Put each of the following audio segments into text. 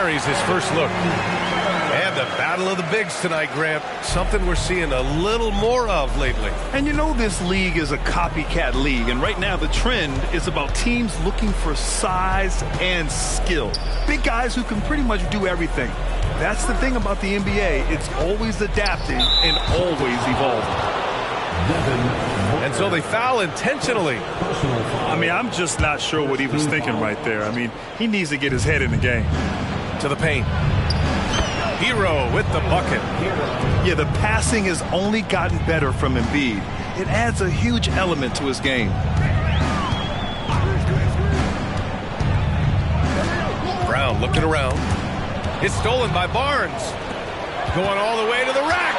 His first look. And the battle of the bigs tonight, Grant. Something we're seeing a little more of lately. And you know this league is a copycat league, and right now the trend is about teams looking for size and skill. Big guys who can pretty much do everything. That's the thing about the NBA. It's always adapting and always evolving. And so they foul intentionally. I mean, I'm just not sure what he was thinking right there. I mean, he needs to get his head in the game. To the paint. Hero with the bucket. Yeah, the passing has only gotten better from Embiid. It adds a huge element to his game. Brown looking around. It's stolen by Barnes. Going all the way to the rack.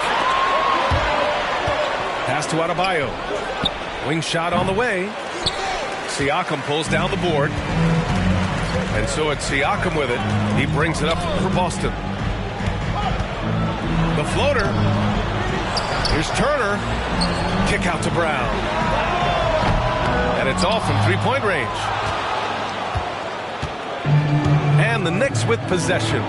Pass to Adebayo. Wing shot on the way. Siakam pulls down the board. And so it's Siakam with it. He brings it up for Boston. The floater. Here's Turner. Kick out to Brown. And it's off from three-point range. And the Knicks with possession.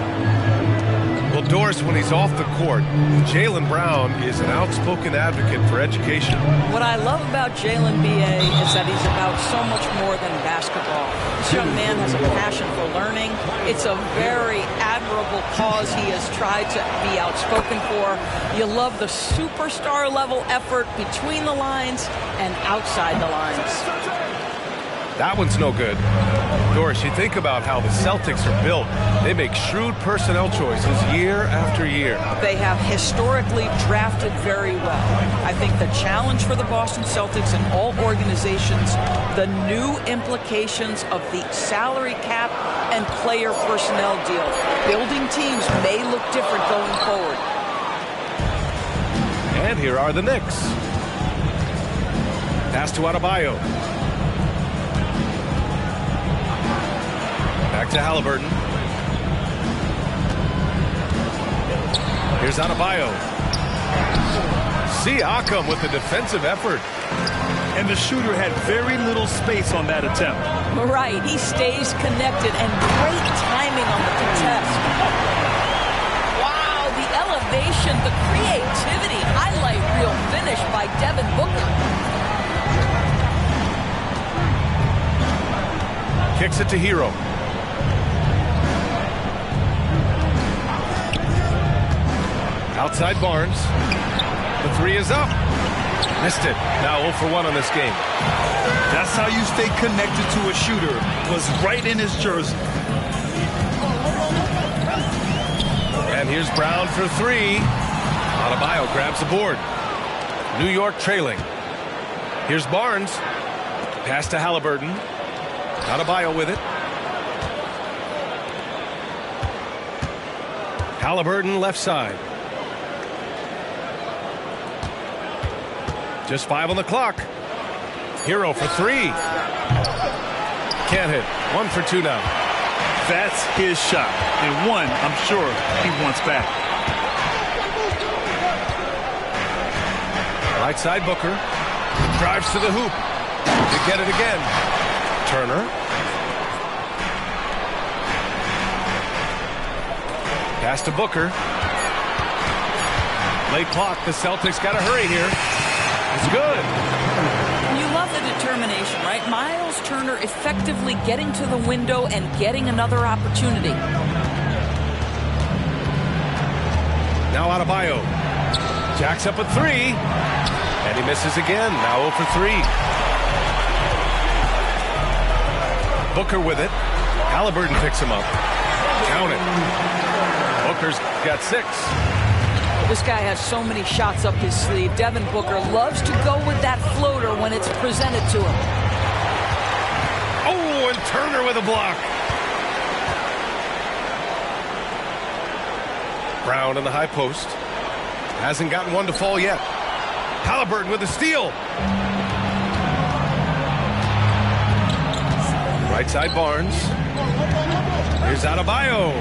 Well, Doris, when he's off the court, Jaylen Brown is an outspoken advocate for education. What I love about Jaylen B.A. is that he's about so much more than basketball. This young man has a passion for learning. It's a very admirable cause he has tried to be outspoken for. You love the superstar level effort between the lines and outside the lines. That one's no good. Doris, you think about how the Celtics are built. They make shrewd personnel choices year after year. They have historically drafted very well. I think the challenge for the Boston Celtics and all organizations, the new implications of the salary cap and player personnel deal. Building teams may look different going forward. And here are the Knicks. Pass to Adebayo. Back to Halliburton. Here's Adebayo. Siakam with the defensive effort. And the shooter had very little space on that attempt. Right, he stays connected and great timing on the contest. Wow, the elevation, the creativity, highlight reel finish by Devin Booker. Kicks it to Hero. Outside Barnes. The three is up. Missed it. Now 0 for 1 on this game. That's how you stay connected to a shooter. Was right in his jersey. And here's Brown for three. Adebayo grabs the board. New York trailing. Here's Barnes. Pass to Halliburton. Adebayo with it. Halliburton left side. Just 5 on the clock. Hero for three. Can't hit. 1 for 2 now. That's his shot. And one, I'm sure, he wants back. Right side Booker. Drives to the hoop. To get it again. Turner. Pass to Booker. Late clock. The Celtics got to hurry here. It's good. You love the determination, right? Miles Turner effectively getting to the window and getting another opportunity. Now Adebayo. Jacks up a three. And he misses again. Now 0 for 3. Booker with it. Halliburton picks him up. Count it. Booker's got 6. This guy has so many shots up his sleeve. Devin Booker loves to go with that floater when it's presented to him. Oh, and Turner with a block. Brown in the high post. Hasn't gotten one to fall yet. Halliburton with a steal. Right side Barnes. Here's Adebayo.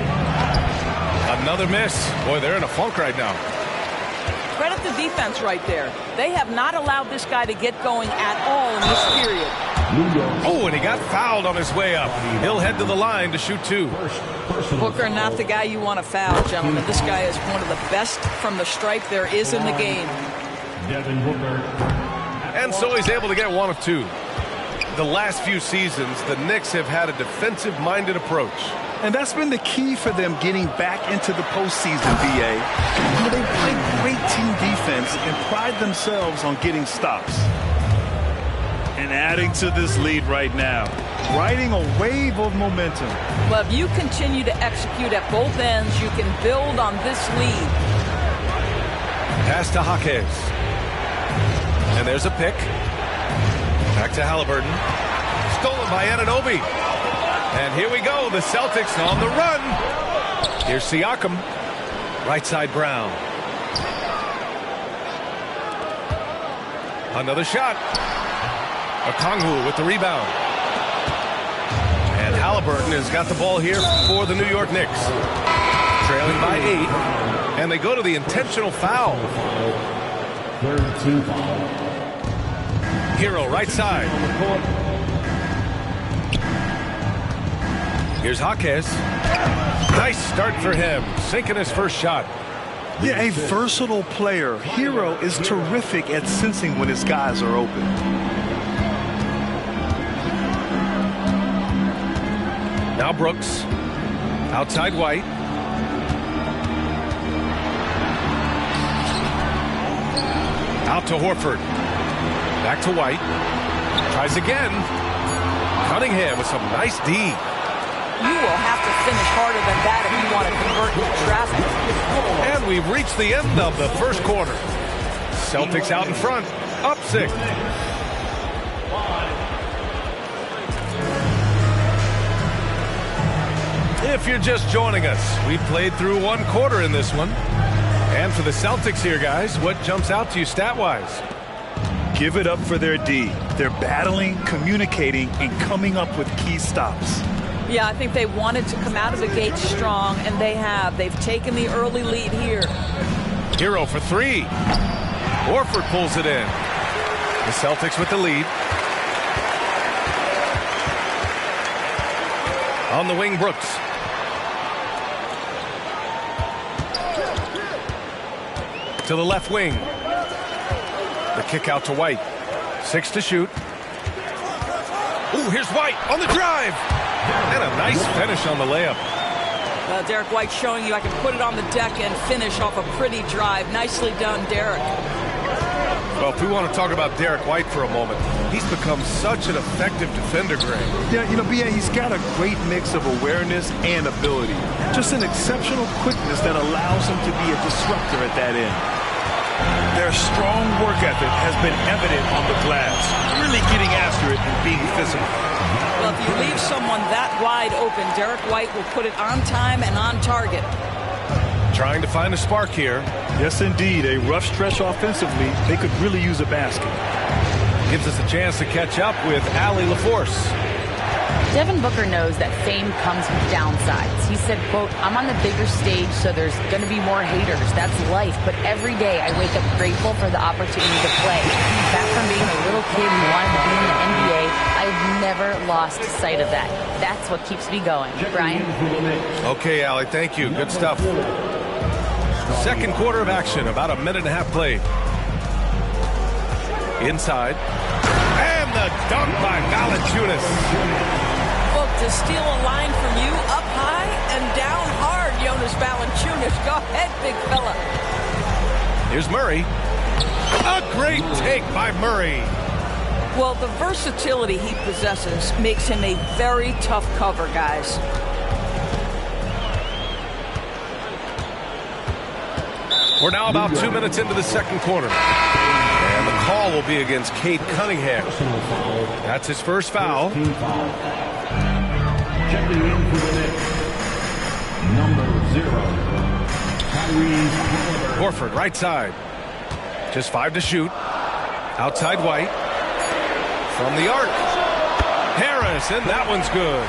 Another miss. Boy, they're in a funk right now. Credit the defense right there. They have not allowed this guy to get going at all in this period. Oh, and he got fouled on his way up. He'll head to the line to shoot 2. Booker, not the guy you want to foul, gentlemen. This guy is one of the best from the stripe there is in the game. And so he's able to get 1 of 2. The last few seasons, the Knicks have had a defensive-minded approach. And that's been the key for them getting back into the postseason, VA. They play great team defense and pride themselves on getting stops. And adding to this lead right now, riding a wave of momentum. Well, if you continue to execute at both ends, you can build on this lead. Pass to Jaquez. And there's a pick. Back to Halliburton. Stolen by Anunoby. And here we go. The Celtics on the run. Here's Siakam. Right side Brown. Another shot. Okongwu with the rebound. And Halliburton has got the ball here for the New York Knicks. Trailing by 8. And they go to the intentional foul. Hero right side. Here's Jaquez. Nice start for him. Sinking his first shot. Yeah, a versatile player. Hero is terrific at sensing when his guys are open. Now Brooks. Outside White. Out to Horford. Back to White. Tries again. Cunningham with some nice D. You will have to finish harder than that if you want to convert into traffic. And we've reached the end of the first quarter. Celtics out in front. Up 6. If you're just joining us, we played through 1 quarter in this one. And for the Celtics here, guys, what jumps out to you stat-wise? Give it up for their D. They're battling, communicating, and coming up with key stops. Yeah, I think they wanted to come out of the gate strong, and they have. They've taken the early lead here. Hero for 3. Horford pulls it in. The Celtics with the lead. On the wing, Brooks. To the left wing. The kick out to White. 6 to shoot. Ooh, here's White on the drive. And a nice finish on the layup. Derek White showing you I can put it on the deck and finish off a pretty drive. Nicely done, Derek. Well, if we want to talk about Derek White for a moment, he's become such an effective defender, Greg. Yeah, you know, BA, he's got a great mix of awareness and ability. Just an exceptional quickness that allows him to be a disruptor at that end. Their strong work ethic has been evident on the glass, really getting after it and being physical. Well, if you leave someone that wide open, Derek White will put it on time and on target. Trying to find a spark here. Yes, indeed. A rough stretch offensively. They could really use a basket. Gives us a chance to catch up with Allie LaForce. Devin Booker knows that fame comes with downsides. He said, quote, "I'm on the bigger stage, so there's going to be more haters. That's life. But every day I wake up grateful for the opportunity to play. Back from being a little kid who wanted to be in the NBA, I've never lost sight of that. That's what keeps me going." Brian? Okay, Allie, thank you. Good stuff. Second quarter of action, about a minute and a half played. Inside. And the dunk by Valanciunas. Look, to steal a line from you, up high and down hard, Jonas Valanciunas. Go ahead, big fella. Here's Murray. A great take by Murray. Well, the versatility he possesses makes him a very tough cover, guys. We're now about 2 minutes into the second quarter. And the call will be against Cade Cunningham. That's his first foul. Checking in for the Knicks, number 0, Horford, right side. Just 5 to shoot. Outside White. From the arc. Harris, and that one's good.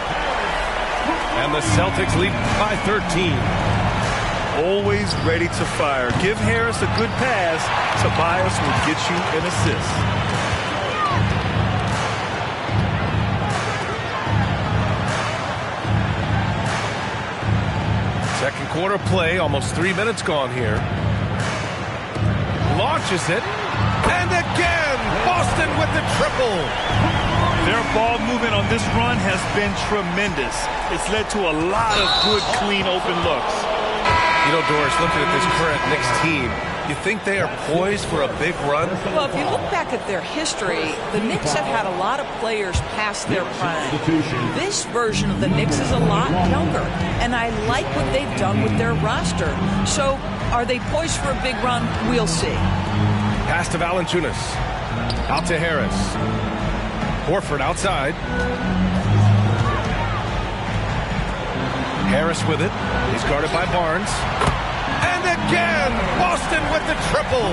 And the Celtics lead by 13. Always ready to fire. Give Harris a good pass. Tobias will get you an assist. Second quarter play, almost 3 minutes gone here. Launches it. And again, Boston with the triple. Their ball movement on this run has been tremendous. It's led to a lot of good, clean, open looks. You know, Doris, looking at this current Knicks team, you think they are poised for a big run? Well, if you look back at their history, the Knicks have had a lot of players past their prime. This version of the Knicks is a lot younger, and I like what they've done with their roster. So, are they poised for a big run? We'll see. Pass to Valanciunas. Out to Harris. Horford outside. Harris with it. He's guarded by Barnes. And again, Boston with the triple.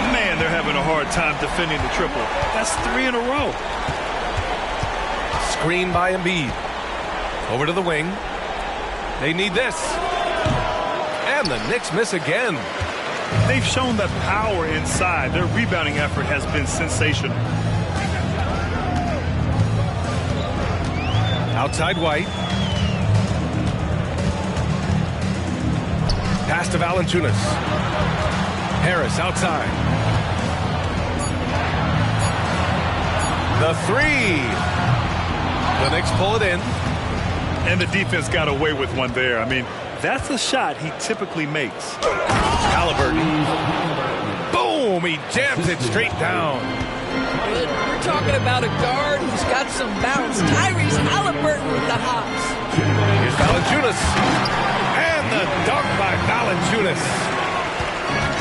Man, they're having a hard time defending the triple. That's 3 in a row. Screen by Embiid. Over to the wing. They need this. And the Knicks miss again. They've shown that power inside. Their rebounding effort has been sensational. Outside White. Pass to Valanciunas. Harris outside. The 3. The Knicks pull it in. And the defense got away with one there. I mean, that's a shot he typically makes. Halliburton. Boom! He jams it straight down. We're talking about a guard who's got some bounce. Tyrese Halliburton with the hops. Here's Valanciunas. And the dunk by Valanciunas.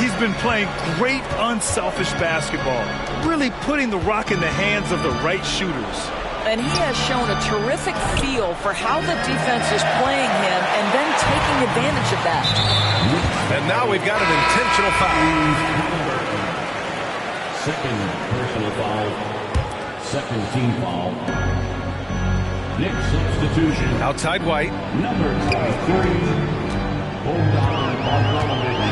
He's been playing great, unselfish basketball. Really putting the rock in the hands of the right shooters. And he has shown a terrific feel for how the defense is playing him and then taking advantage of that. And now we've got an intentional foul. second personal foul, second team foul. Knicks substitution. Outside White. Number 23, Bogdan Bogdanovic.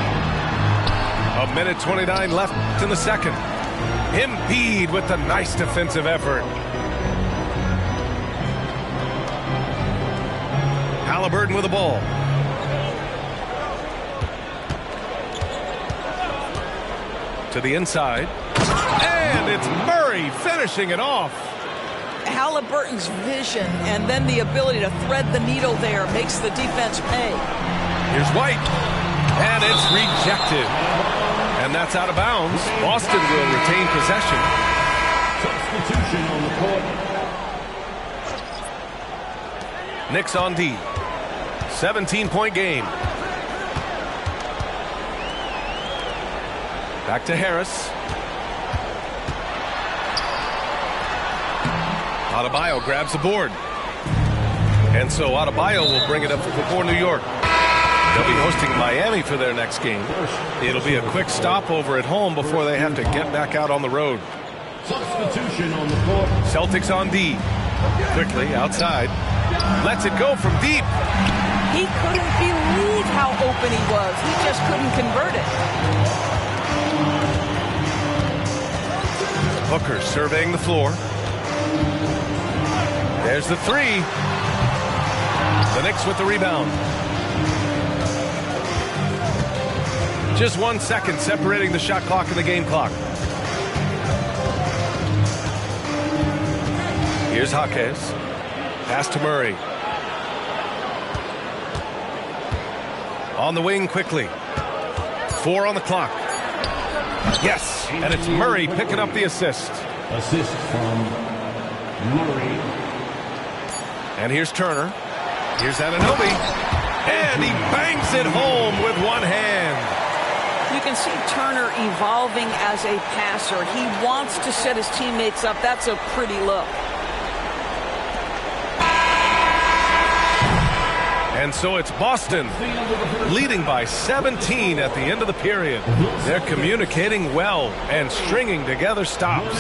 A minute 29 left in the second. Embiid with the nice defensive effort. Halliburton with the ball. To the inside. And it's Murray finishing it off. Halliburton's vision and then the ability to thread the needle there makes the defense pay. Here's White. And it's rejected. And that's out of bounds. Boston will retain possession. Substitution on the court. Knicks on D. 17-point game. Back to Harris. Adebayo grabs the board. And so Adebayo will bring it up before New York. They'll be hosting Miami for their next game. It'll be a quick stopover at home before they have to get back out on the road. Substitution on the court. Celtics on D. Quickly outside. Lets it go from deep. He couldn't believe how open he was. He just couldn't convert it. Booker surveying the floor. There's the three. The Knicks with the rebound. Just 1 second separating the shot clock and the game clock. Here's Jaquez. Pass to Murray. On the wing quickly. 4 on the clock. Yes, and it's Murray picking up the assist. Assist from Murray. And here's Turner. Here's Anunoby. And he bangs it home with one hand. You can see Turner evolving as a passer. He wants to set his teammates up. That's a pretty look. And so it's Boston leading by 17 at the end of the period. They're communicating well and stringing together stops.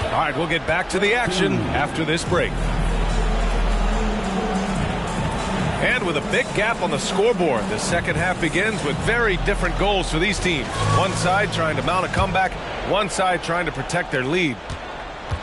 All right, we'll get back to the action after this break. And with a big gap on the scoreboard, the second half begins with very different goals for these teams. One side trying to mount a comeback, one side trying to protect their lead.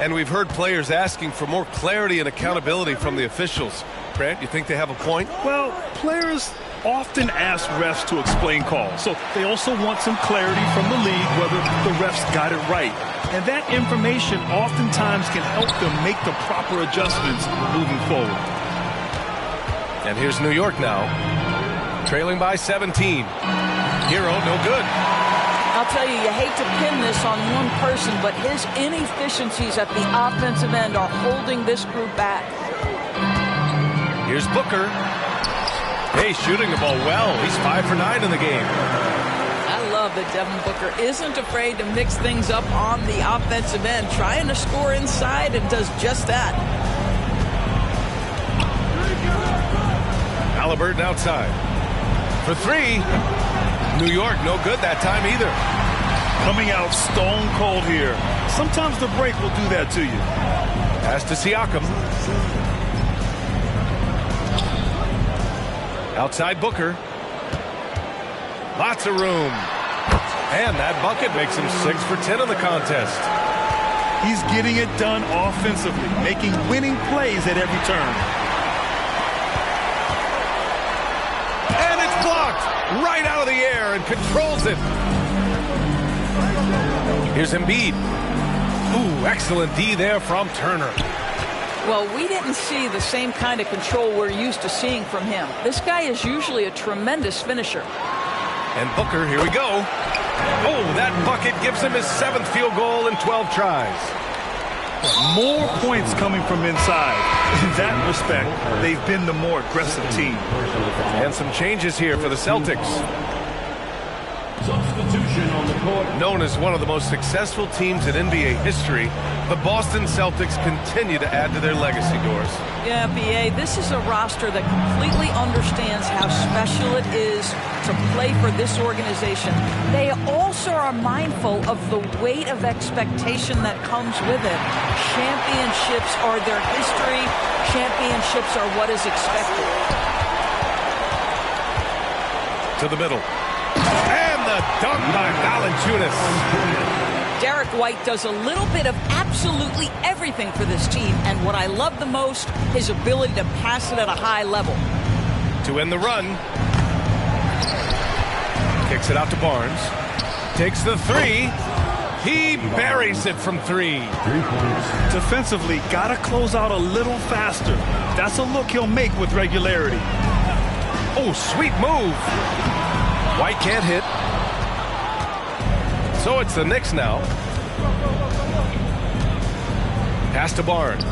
And we've heard players asking for more clarity and accountability from the officials. Grant, you think they have a point? Well, players often ask refs to explain calls, so they also want some clarity from the league whether the refs got it right. And that information oftentimes can help them make the proper adjustments moving forward. And here's New York now, trailing by 17. Hero, no good. I'll tell you, you hate to pin this on one person, but his inefficiencies at the offensive end are holding this group back. Here's Booker. Hey, shooting the ball well. He's 5 for 9 in the game. I love that Devin Booker isn't afraid to mix things up on the offensive end, trying to score inside, and does just that. Halliburton outside for 3. New York no good that time either. Coming out stone cold here. Sometimes the break will do that to you. Pass to Siakam. Outside Booker. Lots of room. And that bucket makes him 6 for 10 in the contest. He's getting it done offensively, making winning plays at every turn. And it's blocked right out of the air and controls it. Here's Embiid. Ooh, excellent D there from Turner. Well, we didn't see the same kind of control we're used to seeing from him. This guy is usually a tremendous finisher. And Booker, here we go. Oh, that bucket gives him his 7th field goal in 12 tries. More points coming from inside. In that respect, they've been the more aggressive team. And some changes here for the Celtics. Substitution on the court. Known as one of the most successful teams in NBA history, the Boston Celtics continue to add to their legacy, Doris. Yeah, B.A., this is a roster that completely understands how special it is to play for this organization. They also are mindful of the weight of expectation that comes with it. Championships are their history. Championships are what is expected. To the middle. And the dunk by Valanciunas. Derek White does a little bit of absolutely everything for this team, and what I love the most, his ability to pass it at a high level. To end the run. Kicks it out to Barnes. Takes the 3. He buries it from 3. 3 points. Defensively, got to close out a little faster. That's a look he'll make with regularity. Oh, sweet move. White can't hit. So it's the Knicks now. Pass to Barnes.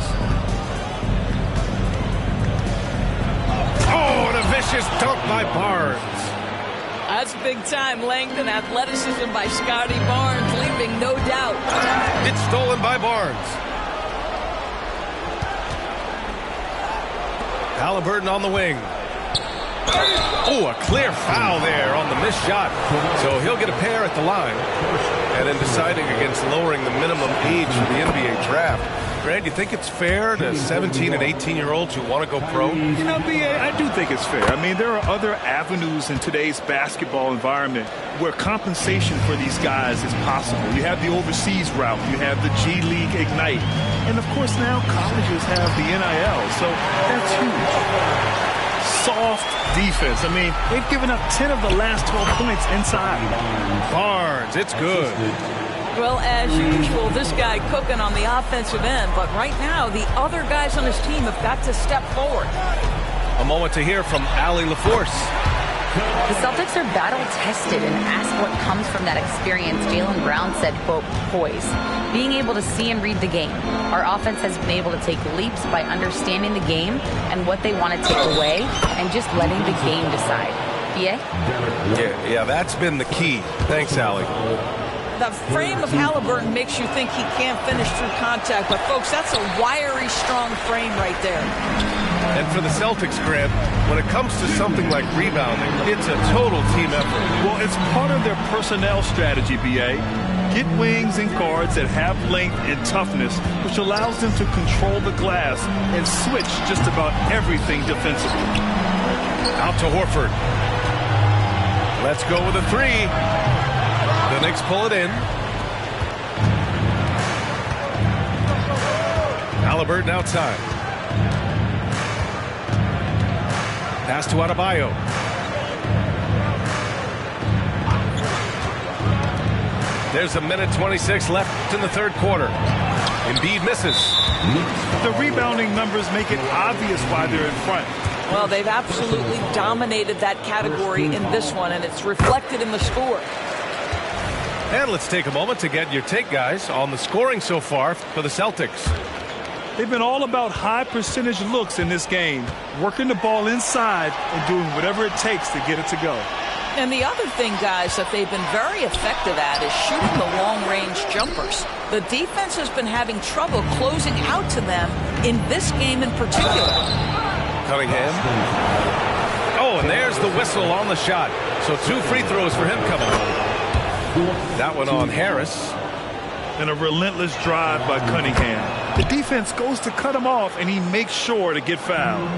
Oh, and a vicious dunk by Barnes. That's big time length and athleticism by Scotty Barnes, leaving no doubt. It's stolen by Barnes. Halliburton on the wing. Oh, a clear foul there on the missed shot. So he'll get a pair at the line. And in deciding against lowering the minimum age for the NBA draft, Grant, you think it's fair to 17 and 18-year-olds who want to go pro? You know, B.A., I do think it's fair. I mean, there are other avenues in today's basketball environment where compensation for these guys is possible. You have the overseas route. You have the G League Ignite. And, of course, now colleges have the NIL. So that's huge. Soft defense. I mean, they've given up 10 of the last 12 points inside. Barnes, it's good. Well, as usual, this guy cooking on the offensive end, but right now the other guys on his team have got to step forward. A moment to hear from Allie LaForce. The Celtics are battle-tested and ask what comes from that experience. Jaylen Brown said, quote, poise. Being able to see and read the game. Our offense has been able to take leaps by understanding the game and what they want to take away and just letting the game decide. BA? Yeah, that's been the key. Thanks, Allie. The frame of Halliburton makes you think he can't finish through contact, but folks, that's a wiry, strong frame right there. And for the Celtics, Grant, when it comes to something like rebounding, it's a total team effort. Well, it's part of their personnel strategy, BA. Get wings and guards that have length and toughness, which allows them to control the glass and switch just about everything defensively. Out to Horford. Let's go with a three. The Knicks pull it in. Halliburton outside. Pass to Adebayo. There's a minute 26 left in the third quarter. Embiid misses. The rebounding numbers make it obvious why they're in front. Well, they've absolutely dominated that category in this one, and it's reflected in the score. And let's take a moment to get your take, guys, on the scoring so far for the Celtics. They've been all about high percentage looks in this game, working the ball inside and doing whatever it takes to get it to go. And the other thing, guys, that they've been very effective at is shooting the long-range jumpers. The defense has been having trouble closing out to them in this game in particular. Cunningham. Oh, and there's the whistle on the shot. So 2 free throws for him coming home. That one on Harris. And a relentless drive by Cunningham. The defense goes to cut him off, and he makes sure to get fouled.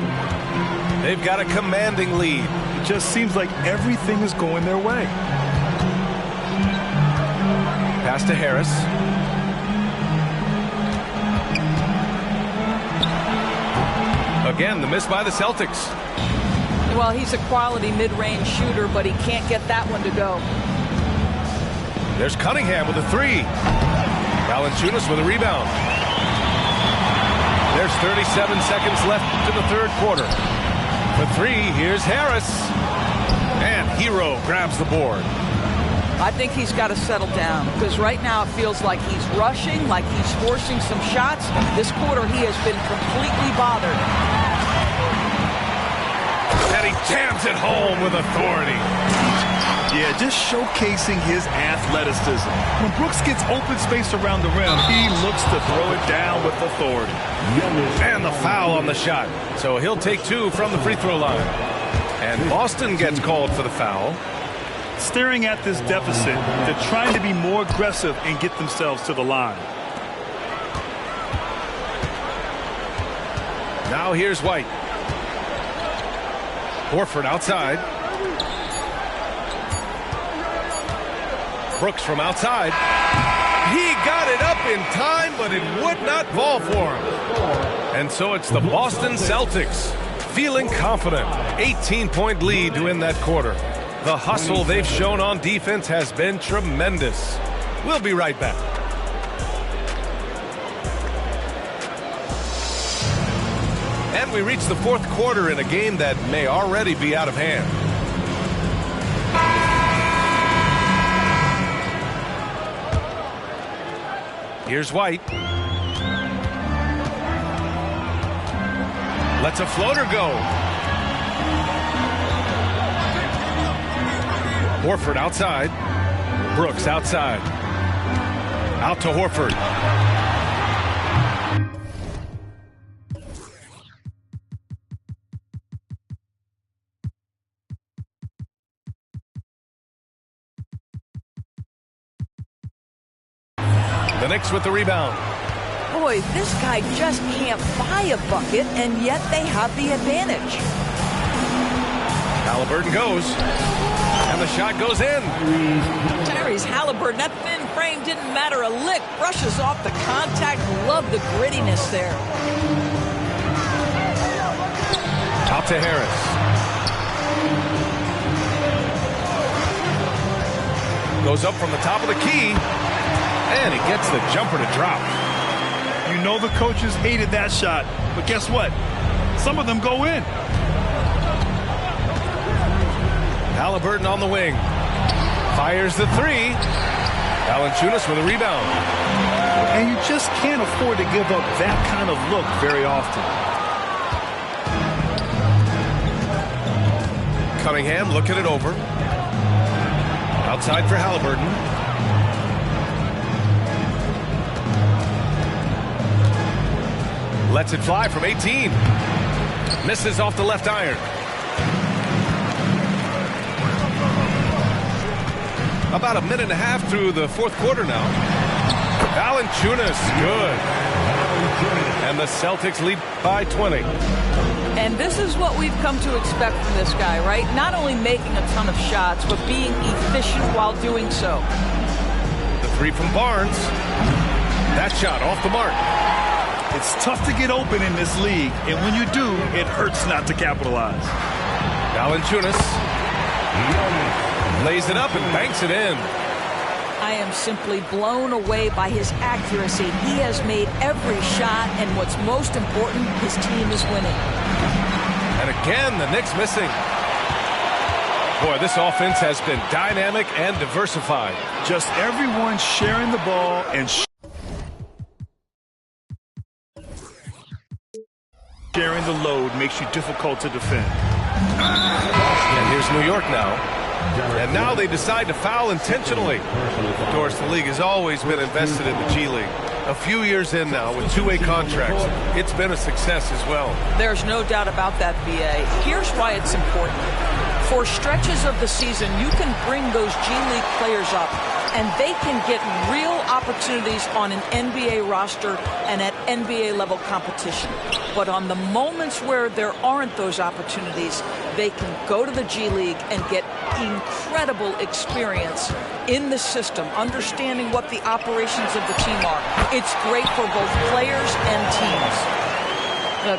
They've got a commanding lead. It just seems like everything is going their way. Pass to Harris. Again, the miss by the Celtics. Well, he's a quality mid-range shooter, but he can't get that one to go. There's Cunningham with a three. Valanciunas with a rebound. There's 37 seconds left in the third quarter. For three, here's Harris. And Hero grabs the board. I think he's got to settle down, because right now it feels like he's rushing, like he's forcing some shots. This quarter he has been completely bothered. And he jams it home with authority. Yeah, just showcasing his athleticism. When Brooks gets open space around the rim, he looks to throw it down with authority. And the foul on the shot. So he'll take 2 from the free throw line. And Boston gets called for the foul. Staring at this deficit, they're trying to be more aggressive and get themselves to the line. Now here's White. Horford outside. Brooks from outside. He got it up in time, but it would not fall for him. And so it's the Boston Celtics feeling confident. 18-point lead to win that quarter. The hustle they've shown on defense has been tremendous. We'll be right back. And we reach the fourth quarter in a game that may already be out of hand. Here's White. Lets a floater go. Horford outside. Brooks outside. Out to Horford. The Knicks with the rebound. Boy, this guy just can't buy a bucket, and yet they have the advantage. Halliburton goes. And the shot goes in. Tyrese Halliburton, that thin frame didn't matter a lick. Brushes off the contact. Love the grittiness there. Out to Harris. Goes up from the top of the key. And he gets the jumper to drop. You know the coaches hated that shot, but guess what? Some of them go in. Halliburton on the wing. Fires the three. Valanciunas with a rebound. And you just can't afford to give up that kind of look very often. Cunningham looking it over. Outside for Halliburton. Lets it fly from 18. Misses off the left iron. About a minute and a half through the fourth quarter now. Valanciunas, good. And the Celtics lead by 20. And this is what we've come to expect from this guy, right? Not only making a ton of shots, but being efficient while doing so. The three from Barnes. That shot off the mark. It's tough to get open in this league, and when you do, it hurts not to capitalize. Valanciunas lays it up and banks it in. I am simply blown away by his accuracy. He has made every shot, and what's most important, his team is winning. And again, the Knicks missing. Boy, this offense has been dynamic and diversified. Just everyone sharing the ball and sharing the load makes you difficult to defend. And here's New York now. And now they decide to foul intentionally. Of course, the league has always been invested in the G League. A few years in now with two-way contracts, it's been a success as well. There's no doubt about that, BA. Here's why it's important. For stretches of the season, you can bring those G League players up, and they can get real opportunities on an NBA roster and at NBA level competition. But on the moments where there aren't those opportunities, they can go to the G League and get incredible experience in the system, understanding what the operations of the team are. It's great for both players and teams.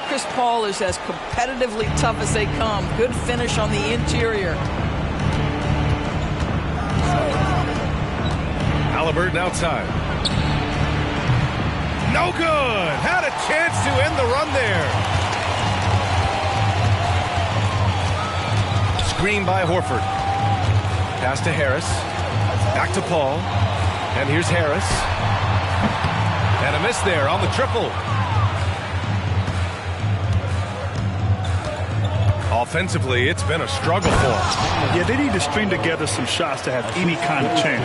Chris Paul is as competitively tough as they come. Good finish on the interior. Halliburton outside. No good. Had a chance to end the run there. Screen by Horford. Pass to Harris. Back to Paul. And here's Harris. And a miss there on the triple. Offensively, it's been a struggle for them. Yeah, they need to string together some shots to have any kind of chance.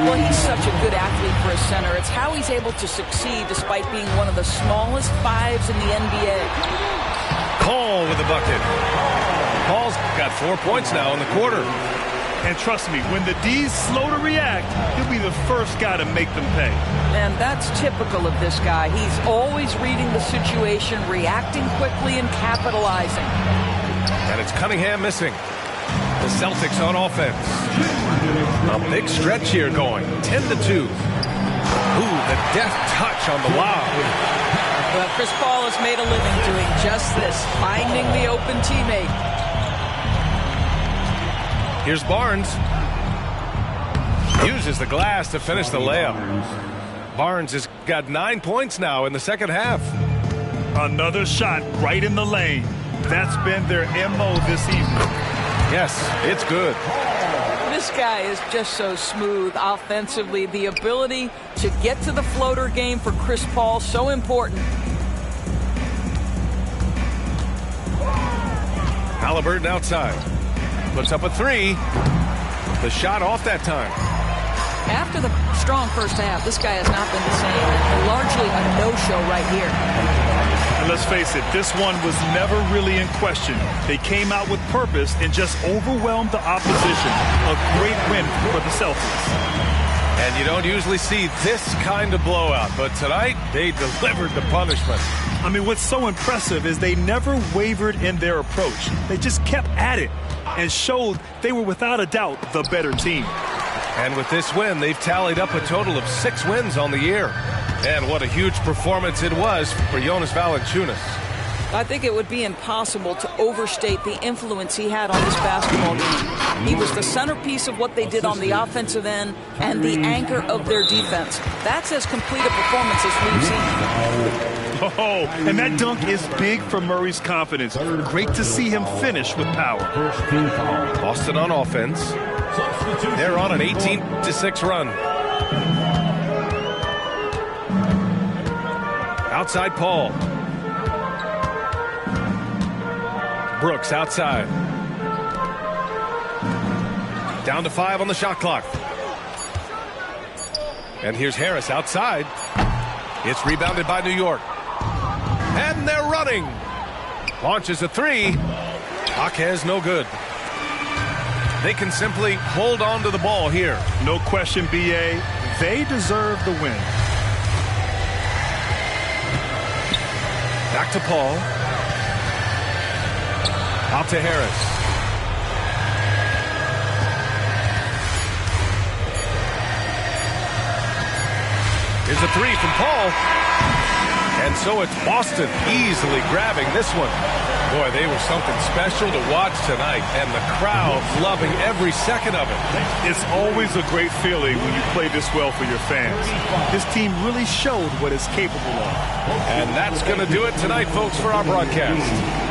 Well, he's such a good athlete for a center. It's how he's able to succeed despite being one of the smallest fives in the NBA. Cole with the bucket. Paul's got 4 points now in the quarter. And trust me, when the D's slow to react, he'll be the first guy to make them pay. And that's typical of this guy. He's always reading the situation, reacting quickly, and capitalizing. And it's Cunningham missing. The Celtics on offense. A big stretch here going. 10-2. Ooh, the deft touch on the lob. Well, Chris Paul has made a living doing just this, finding the open teammate. Here's Barnes. Uses the glass to finish the layup. Barnes has got 9 points now in the second half. Another shot right in the lane. That's been their MO this evening. Yes, it's good. This guy is just so smooth offensively. The ability to get to the floater game for Chris Paul, so important. Halliburton outside. Puts up a three. The shot off that time. After the strong first half, this guy has not been the same. Largely a no-show right here. And let's face it, this one was never really in question. They came out with purpose and just overwhelmed the opposition. A great win for the Celtics. And you don't usually see this kind of blowout, but tonight they delivered the punishment. I mean, what's so impressive is they never wavered in their approach. They just kept at it and showed they were without a doubt the better team. And with this win, they've tallied up a total of 6 wins on the year. And what a huge performance it was for Jonas Valanciunas. I think it would be impossible to overstate the influence he had on this basketball team. He was the centerpiece of what they did on the offensive end and the anchor of their defense. That's as complete a performance as we've seen. Oh, and that dunk is big for Murray's confidence. Great to see him finish with power. Boston on offense. They're on an 18-6 run. Outside Paul. Brooks outside. Down to 5 on the shot clock. And here's Harris outside. It's rebounded by New York. And they're running. Launches a 3. Jaquez no good. They can simply hold on to the ball here. No question, B.A. They deserve the win. Back to Paul. Out to Harris. Here's a 3 from Paul. And so it's Boston easily grabbing this one. Boy, they were something special to watch tonight, and the crowd loving every second of it. It's always a great feeling when you play this well for your fans. This team really showed what it's capable of. And that's going to do it tonight, folks, for our broadcast.